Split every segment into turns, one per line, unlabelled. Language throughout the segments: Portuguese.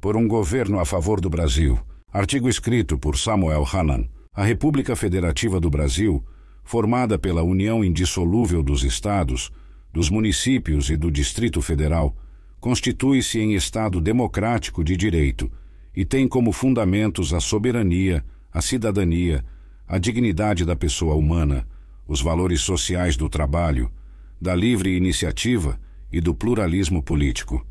Por um governo a favor do Brasil. Artigo escrito por Samuel Hannan. A República Federativa do Brasil, formada pela união indissolúvel dos estados, dos municípios e do Distrito Federal, constitui-se em Estado democrático de direito e tem como fundamentos a soberania, a cidadania, a dignidade da pessoa humana, os valores sociais do trabalho, da livre iniciativa e do pluralismo político.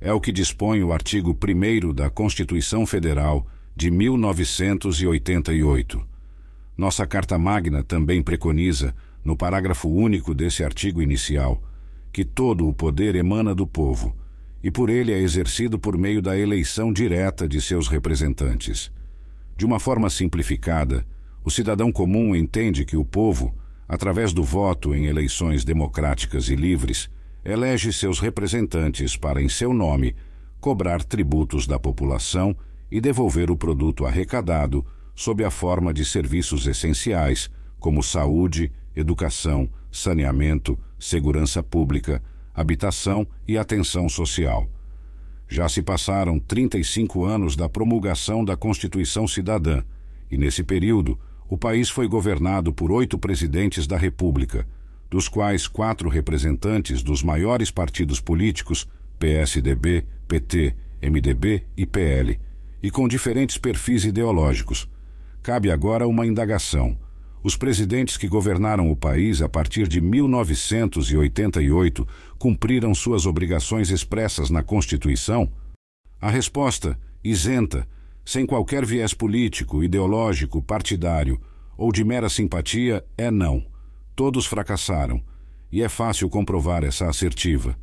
É o que dispõe o artigo 1º da Constituição Federal de 1988. Nossa Carta Magna também preconiza, no parágrafo único desse artigo inicial, que todo o poder emana do povo, e por ele é exercido por meio da eleição direta de seus representantes. De uma forma simplificada, o cidadão comum entende que o povo, através do voto em eleições democráticas e livres, elege seus representantes para, em seu nome, cobrar tributos da população e devolver o produto arrecadado sob a forma de serviços essenciais, como saúde, educação, saneamento, segurança pública, habitação e atenção social. Já se passaram 35 anos da promulgação da Constituição Cidadã, e nesse período, o país foi governado por 8 presidentes da República, dos quais 4 representantes dos maiores partidos políticos, PSDB, PT, MDB e PL, e com diferentes perfis ideológicos. Cabe agora uma indagação. Os presidentes que governaram o país a partir de 1988 cumpriram suas obrigações expressas na Constituição? A resposta, isenta, sem qualquer viés político, ideológico, partidário ou de mera simpatia, é não. Todos fracassaram, e é fácil comprovar essa assertiva.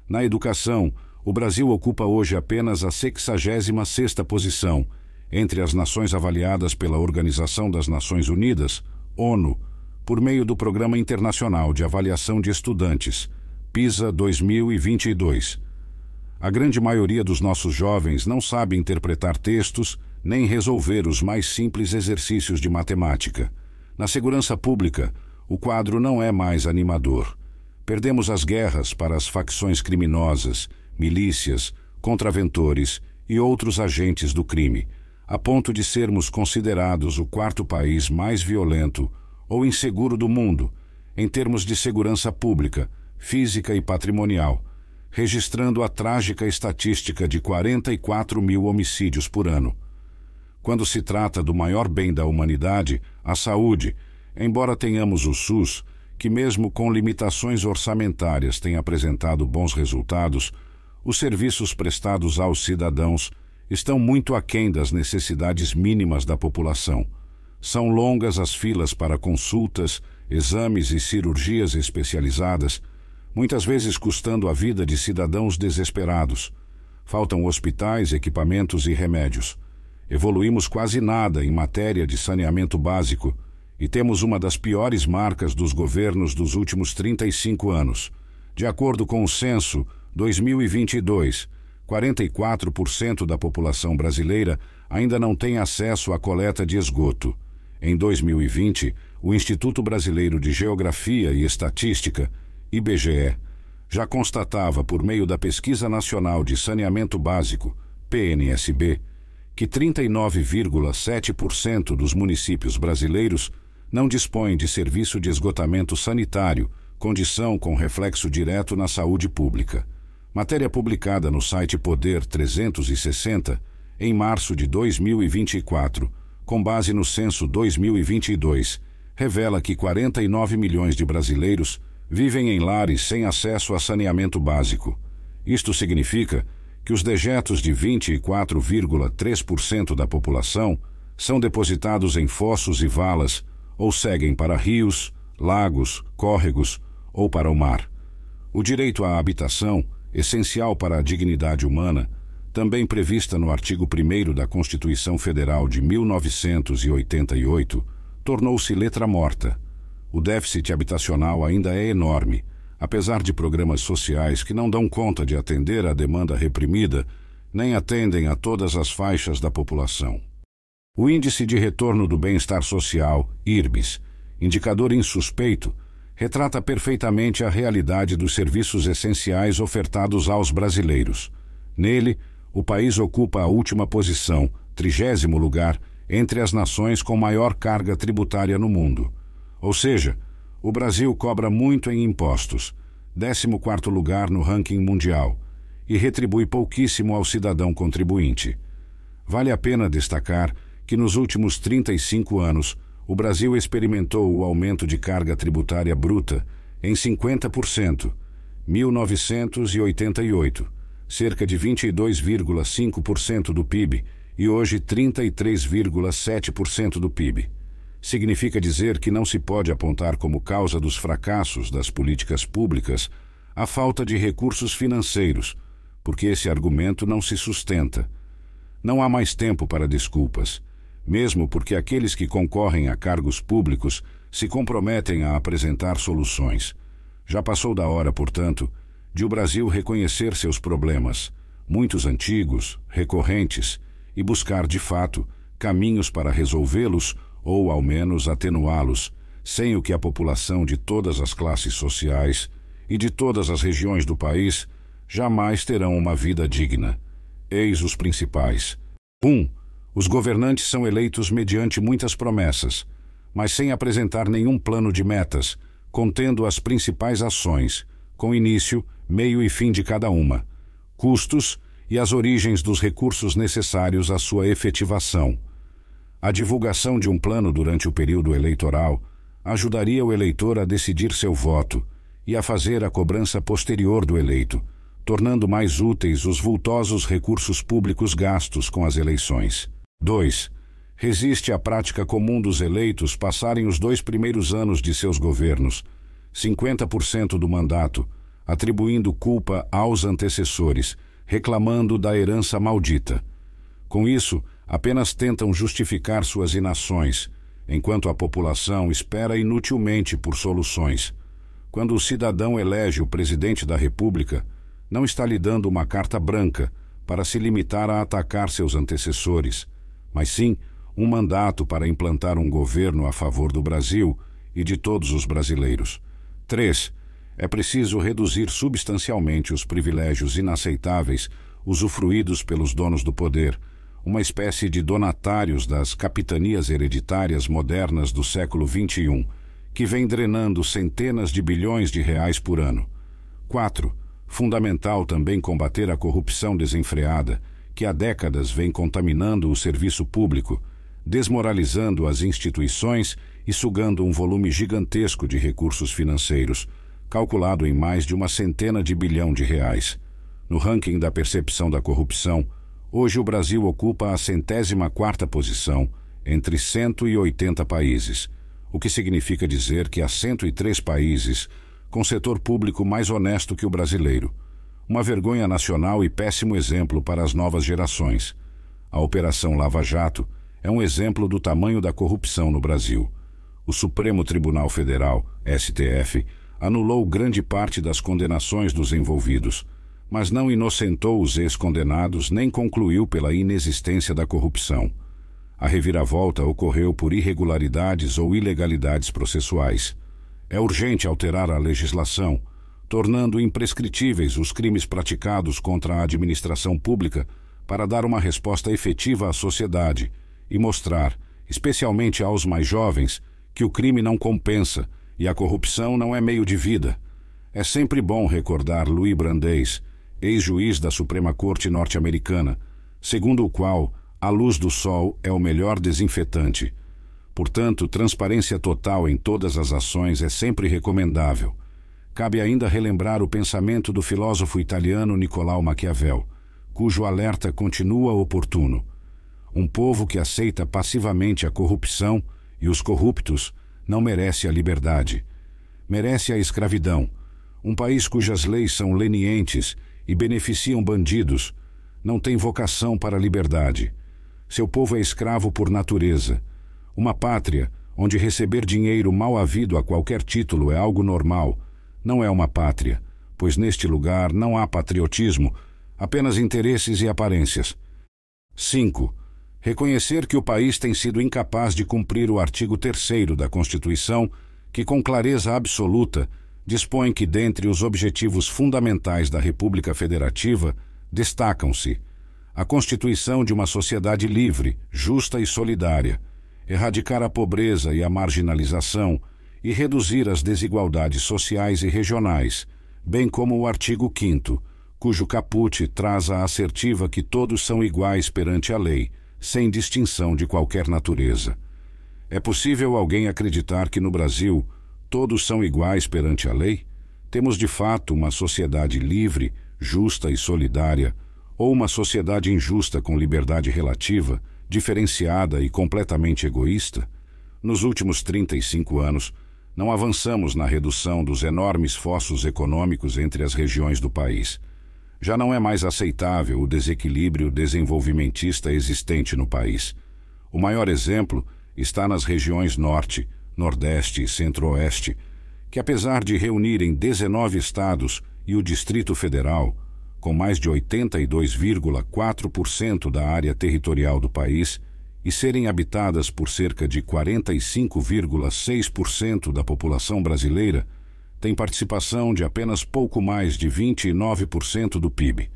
Na educação, o Brasil ocupa hoje apenas a 66ª posição entre as nações avaliadas pela Organização das Nações Unidas, ONU, por meio do Programa Internacional de Avaliação de Estudantes, PISA 2022. A grande maioria dos nossos jovens não sabe interpretar textos nem resolver os mais simples exercícios de matemática. Na segurança pública, o quadro não é mais animador. Perdemos as guerras para as facções criminosas, milícias, contraventores e outros agentes do crime, a ponto de sermos considerados o 4º país mais violento ou inseguro do mundo, em termos de segurança pública, física e patrimonial, registrando a trágica estatística de 44 mil homicídios por ano. Quando se trata do maior bem da humanidade, a saúde, embora tenhamos o SUS, que mesmo com limitações orçamentárias tem apresentado bons resultados, os serviços prestados aos cidadãos estão muito aquém das necessidades mínimas da população. São longas as filas para consultas, exames e cirurgias especializadas, muitas vezes custando a vida de cidadãos desesperados. Faltam hospitais, equipamentos e remédios. Evoluímos quase nada em matéria de saneamento básico e temos uma das piores marcas dos governos dos últimos 35 anos. De acordo com o censo 2022, 44% da população brasileira ainda não tem acesso à coleta de esgoto. Em 2020, o Instituto Brasileiro de Geografia e Estatística, IBGE, já constatava por meio da Pesquisa Nacional de Saneamento Básico, PNSB, que 39,7% dos municípios brasileiros não dispõem de serviço de esgotamento sanitário, condição com reflexo direto na saúde pública. Matéria publicada no site Poder 360, em março de 2024, com base no censo 2022, revela que 49 milhões de brasileiros vivem em lares sem acesso a saneamento básico. Isto significa que os dejetos de 24,3% da população são depositados em fossos e valas ou seguem para rios, lagos, córregos ou para o mar. O direito à habitação, essencial para a dignidade humana, também prevista no artigo 1º da Constituição Federal de 1988, tornou-se letra morta. O déficit habitacional ainda é enorme, apesar de programas sociais que não dão conta de atender à demanda reprimida, nem atendem a todas as faixas da população. O Índice de Retorno do Bem-Estar Social, IRBES, indicador insuspeito, retrata perfeitamente a realidade dos serviços essenciais ofertados aos brasileiros. Nele, o país ocupa a última posição, 30º lugar, entre as nações com maior carga tributária no mundo. Ou seja, o Brasil cobra muito em impostos, 14º lugar no ranking mundial, e retribui pouquíssimo ao cidadão contribuinte. Vale a pena destacar que nos últimos 35 anos, o Brasil experimentou o aumento de carga tributária bruta em 50%, 1988, cerca de 22,5% do PIB e hoje 33,7% do PIB. Significa dizer que não se pode apontar como causa dos fracassos das políticas públicas a falta de recursos financeiros, porque esse argumento não se sustenta. Não há mais tempo para desculpas, mesmo porque aqueles que concorrem a cargos públicos se comprometem a apresentar soluções. Já passou da hora, portanto, de o Brasil reconhecer seus problemas, muitos antigos, recorrentes, e buscar, de fato, caminhos para resolvê-los ou, ao menos, atenuá-los, sem o que a população de todas as classes sociais e de todas as regiões do país jamais terão uma vida digna. Eis os principais. 1. Os governantes são eleitos mediante muitas promessas, mas sem apresentar nenhum plano de metas, contendo as principais ações, com início, meio e fim de cada uma, custos e as origens dos recursos necessários à sua efetivação. A divulgação de um plano durante o período eleitoral ajudaria o eleitor a decidir seu voto e a fazer a cobrança posterior do eleito, tornando mais úteis os vultosos recursos públicos gastos com as eleições. 2. Resiste à prática comum dos eleitos passarem os 2 primeiros anos de seus governos, 50% do mandato, atribuindo culpa aos antecessores, reclamando da herança maldita. Com isso, apenas tentam justificar suas inações, enquanto a população espera inutilmente por soluções. Quando o cidadão elege o presidente da República, não está lhe dando uma carta branca para se limitar a atacar seus antecessores, mas sim um mandato para implantar um governo a favor do Brasil e de todos os brasileiros. 3. É preciso reduzir substancialmente os privilégios inaceitáveis usufruídos pelos donos do poder, uma espécie de donatários das capitanias hereditárias modernas do século XXI, que vem drenando centenas de bilhões de reais por ano. 4. Fundamental também combater a corrupção desenfreada, que há décadas vem contaminando o serviço público, desmoralizando as instituições e sugando um volume gigantesco de recursos financeiros, calculado em mais de 100 bilhão de reais. No ranking da percepção da corrupção, hoje o Brasil ocupa a 104ª posição entre 180 países, o que significa dizer que há 103 países com setor público mais honesto que o brasileiro. Uma vergonha nacional e péssimo exemplo para as novas gerações. A Operação Lava Jato é um exemplo do tamanho da corrupção no Brasil. O Supremo Tribunal Federal, STF, anulou grande parte das condenações dos envolvidos, mas não inocentou os ex-condenados nem concluiu pela inexistência da corrupção. A reviravolta ocorreu por irregularidades ou ilegalidades processuais. É urgente alterar a legislação, tornando imprescritíveis os crimes praticados contra a administração pública para dar uma resposta efetiva à sociedade e mostrar, especialmente aos mais jovens, que o crime não compensa e a corrupção não é meio de vida. É sempre bom recordar Louis Brandeis, ex-juiz da Suprema Corte norte-americana, segundo o qual a luz do sol é o melhor desinfetante. Portanto, transparência total em todas as ações é sempre recomendável. Cabe ainda relembrar o pensamento do filósofo italiano Nicolau Maquiavel, cujo alerta continua oportuno. Um povo que aceita passivamente a corrupção e os corruptos não merece a liberdade. Merece a escravidão. Um país cujas leis são lenientes e beneficiam bandidos não tem vocação para a liberdade. Seu povo é escravo por natureza. Uma pátria onde receber dinheiro mal havido a qualquer título é algo normal, não é uma pátria, pois neste lugar não há patriotismo, apenas interesses e aparências. 5. Reconhecer que o país tem sido incapaz de cumprir o artigo 3º da Constituição, que com clareza absoluta dispõe que dentre os objetivos fundamentais da República Federativa destacam-se a constituição de uma sociedade livre, justa e solidária, erradicar a pobreza e a marginalização e reduzir as desigualdades sociais e regionais, bem como o artigo 5º, cujo caput traz a assertiva que todos são iguais perante a lei, sem distinção de qualquer natureza. É possível alguém acreditar que no Brasil todos são iguais perante a lei? Temos de fato uma sociedade livre, justa e solidária, ou uma sociedade injusta com liberdade relativa, diferenciada e completamente egoísta? Nos últimos 35 anos, não avançamos na redução dos enormes fossos econômicos entre as regiões do país. Já não é mais aceitável o desequilíbrio desenvolvimentista existente no país. O maior exemplo está nas regiões Norte, Nordeste e Centro-Oeste, que apesar de reunirem 19 estados e o Distrito Federal, com mais de 82,4% da área territorial do país, e serem habitadas por cerca de 45,6% da população brasileira, tem participação de apenas pouco mais de 29% do PIB.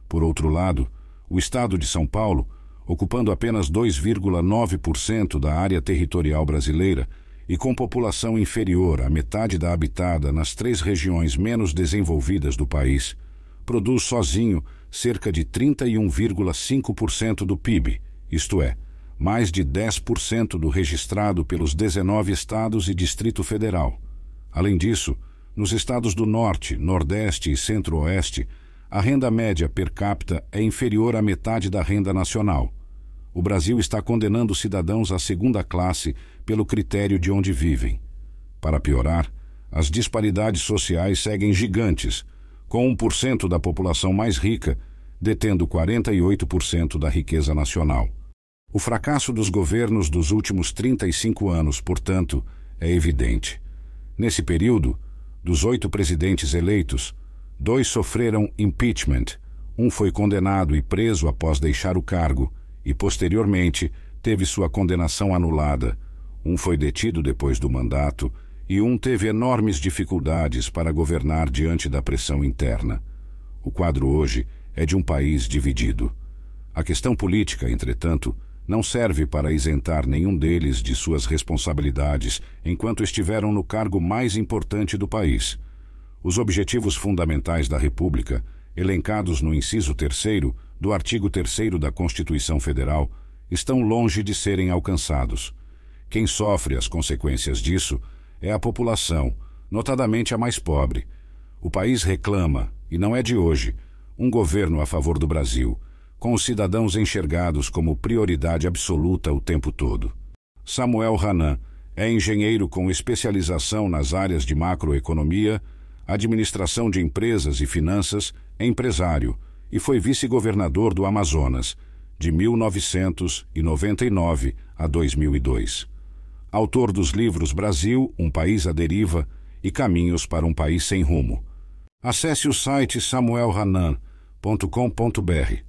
Por outro lado, o estado de São Paulo, ocupando apenas 2,9% da área territorial brasileira e com população inferior à metade da habitada nas 3 regiões menos desenvolvidas do país, produz sozinho cerca de 31,5% do PIB, isto é, mais de 10% do registrado pelos 19 estados e Distrito Federal. Além disso, nos estados do Norte, Nordeste e Centro-Oeste, a renda média per capita é inferior à metade da renda nacional. O Brasil está condenando cidadãos à segunda classe pelo critério de onde vivem. Para piorar, as disparidades sociais seguem gigantes, com 1% da população mais rica detendo 48% da riqueza nacional. O fracasso dos governos dos últimos 35 anos, portanto, é evidente. Nesse período, dos 8 presidentes eleitos, 2 sofreram impeachment, um foi condenado e preso após deixar o cargo e, posteriormente, teve sua condenação anulada, um foi detido depois do mandato e um teve enormes dificuldades para governar diante da pressão interna. O quadro hoje é de um país dividido. A questão política, entretanto, não serve para isentar nenhum deles de suas responsabilidades enquanto estiveram no cargo mais importante do país. Os objetivos fundamentais da República, elencados no inciso 3º do artigo 3º da Constituição Federal, estão longe de serem alcançados. Quem sofre as consequências disso é a população, notadamente a mais pobre. O país reclama, e não é de hoje, um governo a favor do Brasil, com os cidadãos enxergados como prioridade absoluta o tempo todo. Samuel Hanan é engenheiro com especialização nas áreas de macroeconomia, administração de empresas e finanças, empresário, e foi vice-governador do Amazonas, de 1999 a 2002. Autor dos livros Brasil, um país à deriva e Caminhos para um país sem rumo. Acesse o site samuelhanan.com.br.